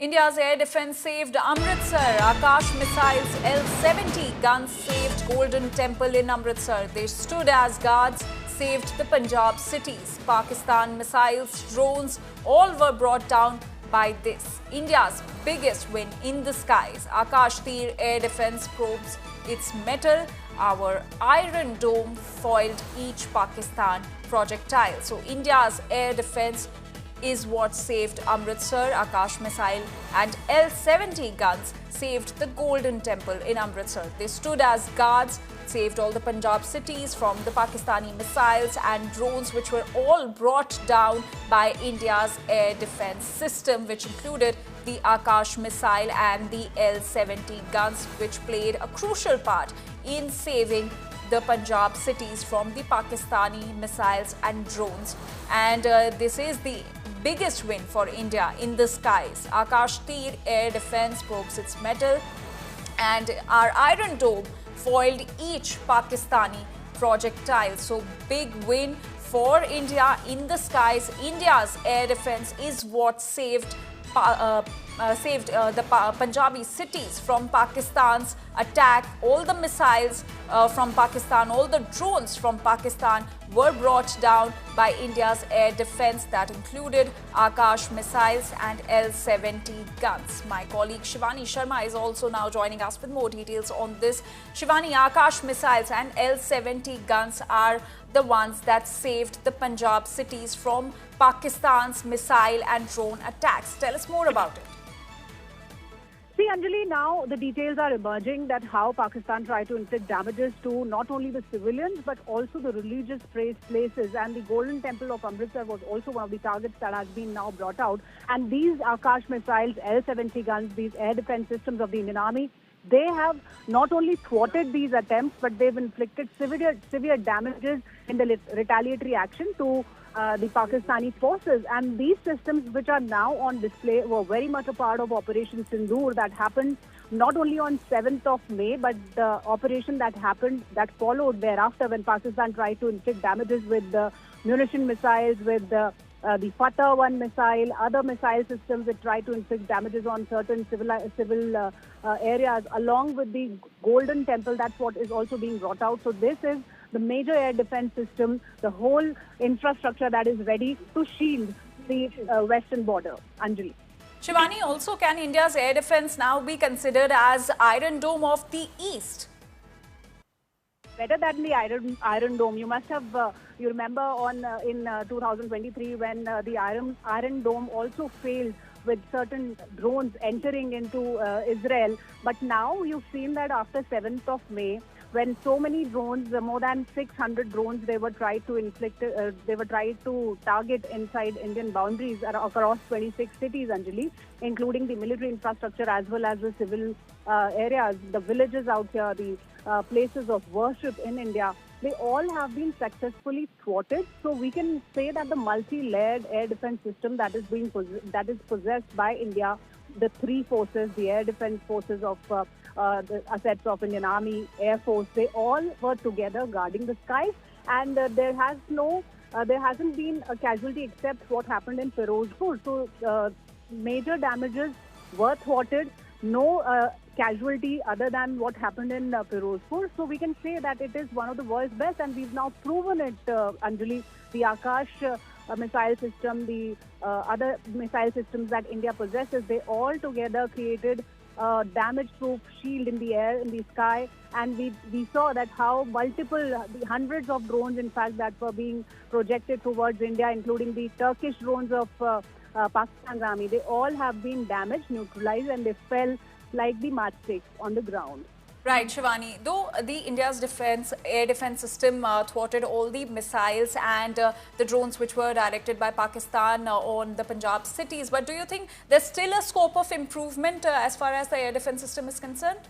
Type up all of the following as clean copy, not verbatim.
India's air defense saved Amritsar. Akash missiles L-70 guns saved Golden Temple in Amritsar. They stood as guards, saved the Punjab cities. Pakistan missiles, drones, all were brought down by this. India's biggest win in the skies. Akash-t air defense probes its metal. Our Iron Dome foiled each Pakistan projectile. So India's air defense is what saved Amritsar. Akash missile and L-70 guns saved the Golden Temple in Amritsar. They stood as guards, saved all the Punjab cities from the Pakistani missiles and drones, which were all brought down by India's air defense system, which included the Akash missile and the L-70 guns, which played a crucial part in saving the Punjab cities from the Pakistani missiles and drones. And this is the biggest win for India in the skies. Akash-t air defense probes its metal, and our Iron Dome foiled each Pakistani projectile. So big win for India in the skies. India's air defense is what saved the Punjabi cities from Pakistan's attack. All the missiles from Pakistan, all the drones from Pakistan were brought down by India's air defense. That included Akash missiles and L-70 guns. My colleague Shivani Sharma is also now joining us with more details on this. Shivani, Akash missiles and L-70 guns are the ones that saved the Punjab cities from Pakistan's missile and drone attacks. Tell us more about it. See, Anjali, now the details are emerging that how Pakistan tried to inflict damages to not only the civilians but also the religious places, and the Golden Temple of Amritsar was also one of the targets that has been now brought out. And these Akash missiles, L-70 guns, these air defense systems of the Indian Army, they have not only thwarted these attempts, but they've inflicted severe damages in the retaliatory action to the Pakistani forces. And these systems, which are now on display, were very much a part of Operation Sindoor that happened not only on 7th of May, but the operation that followed thereafter, when Pakistan tried to inflict damages with the munition missiles, with the Fatah 1 missile, other missile systems that tried to inflict damages on certain civil areas, along with the Golden Temple. That's what is also being brought out. So this is the major air defense system, the whole infrastructure that is ready to shield the western border. Anjali. Shivani, also, can India's air defense now be considered as Iron Dome of the East? Better than the Iron Dome. You must have, you remember in 2023 when the Iron Dome also failed with certain drones entering into Israel. But now you've seen that after 7th of May, when so many drones, more than 600 drones, they were tried to target inside Indian boundaries across 26 cities, Anjali, including the military infrastructure as well as the civil areas, the villages out here, the places of worship in India. They all have been successfully thwarted. So we can say that the multi-layered air defense system that is possessed by India, the three forces, the air defense forces of the assets of Indian Army, Air Force, they all were together guarding the skies, and there hasn't been a casualty except what happened in Firozpur. So major damages were thwarted. No casualty other than what happened in Firozpur. So we can say that it is one of the world's best, and we've now proven it, Anjali. The Akash missile system, the other missile systems that India possesses, they all together created a damage-proof shield in the air, in the sky. And we saw that how the hundreds of drones, in fact, that were being projected towards India, including the Turkish drones of Pakistan's army, they all have been damaged, neutralized, and they fell like the matchsticks on the ground. Right, Shivani. Though the India's air defense system thwarted all the missiles and the drones which were directed by Pakistan on the Punjab cities, but do you think there's still a scope of improvement as far as the air defense system is concerned?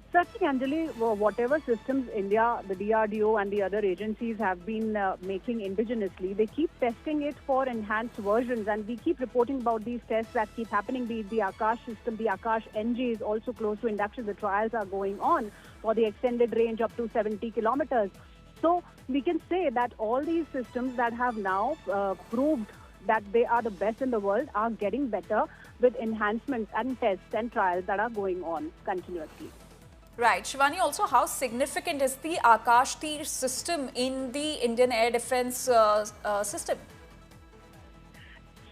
Certainly, Anjali, whatever systems India, the DRDO and the other agencies have been making indigenously, they keep testing it for enhanced versions, and we keep reporting about these tests that keep happening. The Akash system, the Akash NG is also close to induction. The trials are going on for the extended range up to 70 kilometers. So we can say that all these systems that have now proved that they are the best in the world are getting better with enhancements and tests and trials that are going on continuously. Right. Shivani, also how significant is the akash-t system in the Indian air defense system?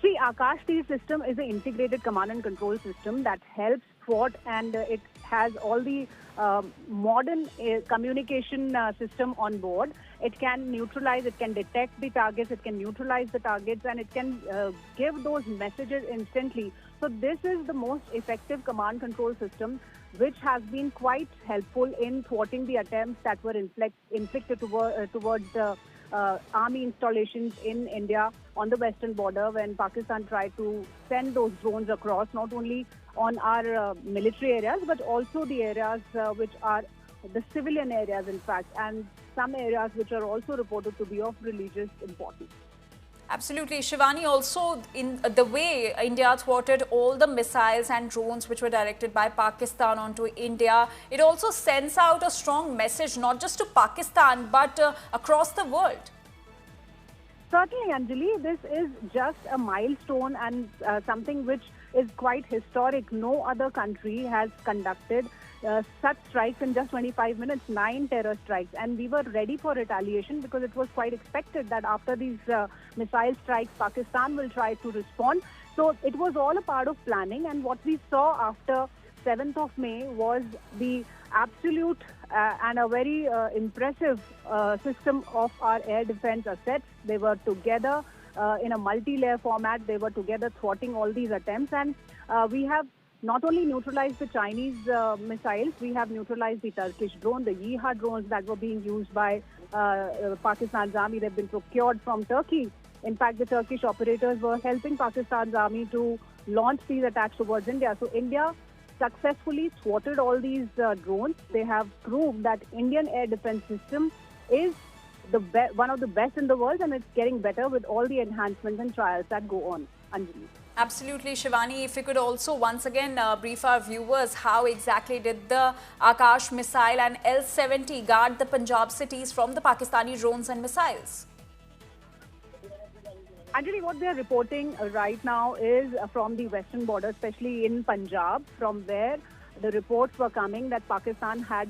See, akash-t system is an integrated command and control system that helps thwart, and it has all the modern communication system on board. It can neutralize, it can detect the targets, it can neutralize the targets, and it can give those messages instantly. So this is the most effective command control system, which has been quite helpful in thwarting the attempts that were inflicted towards army installations in India on the western border, when Pakistan tried to send those drones across, not only on our military areas, but also the areas which are the civilian areas, in fact, and some areas which are also reported to be of religious importance. Absolutely. Shivani, also in the way India thwarted all the missiles and drones which were directed by Pakistan onto India, it also sends out a strong message, not just to Pakistan, but across the world. Certainly, Anjali, this is just a milestone and something which is quite historic. No other country has conducted such strikes in just 25 minutes, 9 terror strikes. And we were ready for retaliation because it was quite expected that after these missile strikes, Pakistan will try to respond. So it was all a part of planning. And what we saw after 7th of May was the absolute and a very impressive system of our air defense assets. They were together in a multi-layer format. They were together thwarting all these attempts. And we have not only neutralized the Chinese missiles, we have neutralized the Turkish drone, the Yiha drones that were being used by Pakistan's army. They've been procured from Turkey. In fact, the Turkish operators were helping Pakistan's army to launch these attacks towards India. So India successfully thwarted all these drones. They have proved that Indian air defense system is one of the best in the world, and it's getting better with all the enhancements and trials that go on. Anjali. Absolutely, Shivani. If you could also once again brief our viewers, how exactly did the Akash missile and L-70 guard the Punjab cities from the Pakistani drones and missiles? Actually, what they are reporting right now is from the western border, especially in Punjab, from where the reports were coming that Pakistan had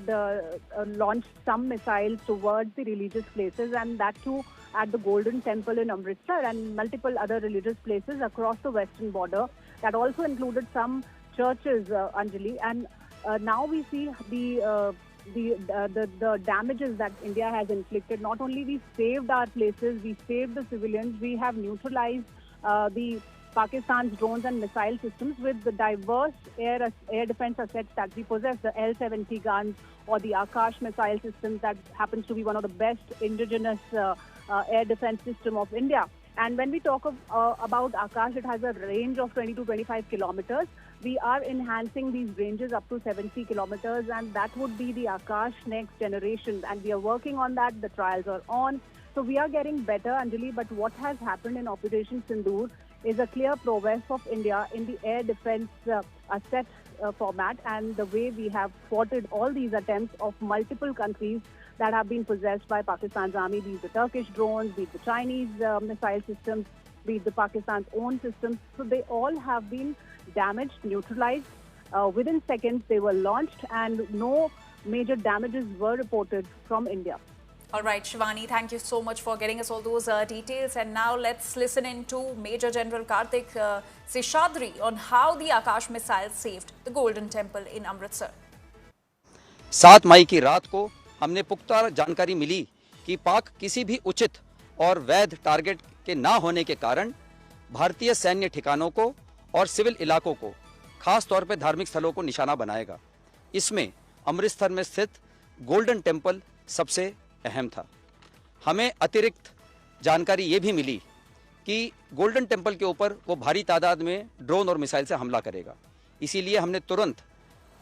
launched some missiles towards the religious places, and that too at the Golden Temple in Amritsar and multiple other religious places across the western border. That also included some churches, Anjali. And now we see the damages that India has inflicted. Not only we saved our places, we saved the civilians, we have neutralized the Pakistan's drones and missile systems with the diverse air defense assets that we possess, the L-70 guns or the Akash missile systems that happens to be one of the best indigenous air defense system of India. And when we talk about Akash, it has a range of 20 to 25 kilometers. We are enhancing these ranges up to 70 kilometers, and that would be the Akash next generation. And we are working on that. The trials are on. So we are getting better, Anjali. But what has happened in Operation Sindoor is a clear prowess of India in the air defense asset format, and the way we have thwarted all these attempts of multiple countries that have been possessed by Pakistan's army, be it the Turkish drones, be it the Chinese missile systems, be it the Pakistan's own systems. So they all have been damaged, neutralized. Within seconds, they were launched, and no major damages were reported from India. All right, Shivani, thank you so much for getting us all those details. And now let's listen in to Major General Kartik Seshadri on how the Akash missile saved the Golden Temple in Amritsar. 7 मई की रात को हमने पुख्ता जानकारी मिली कि पाक किसी भी उचित और वैध टारगेट के ना होने के कारण भारतीय सैन्य ठिकानों को और सिविल इलाकों को, खास तौर पर धार्मिक स्थलों को निशाना बनाएगा। इसमें अमृतसर में स्थित गोल्डन टेम्पल सबसे अहम था। हमें अतिरिक्त जानकारी ये भी मिली कि गोल्डन टेम्पल के ऊपर वो भारी तादाद में ड्रोन और मिसाइल से हमला करेगा। इसीलिए हमने तुरंत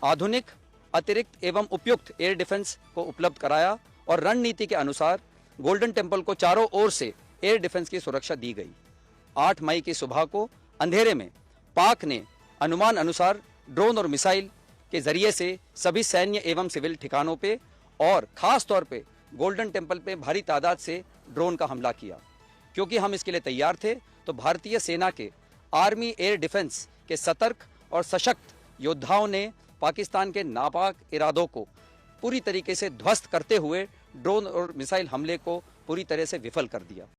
आधुनिक, अतिरिक्त एवं उपयुक्त एयर डिफेंस को उपलब्ध कराया और रणनीति के अनुसार गोल्डन टेम्पल को चारों ओर से एयर डिफेंस की सुरक्षा दी गई। 8 मई की सुबह को अंधेरे में पाक ने अनुमान अनुसार ड्रोन और मिसाइल के जरिए से सभी सैन्य एवं सिविल ठिकानों पे और खास तौर पे गोल्डन टेम्पल पे भारी तादाद से ड्रोन का हमला किया। क्योंकि हम इसके लिए तैयार थे, तो भारतीय सेना के आर्मी एयर डिफेंस के सतर्क और सशक्त योद्धाओं ने पाकिस्तान के नापाक इरादों को पूरी तरीके से ध्वस्त करते हुए ड्रोन और मिसाइल हमले को पूरी तरह से विफल कर दिया।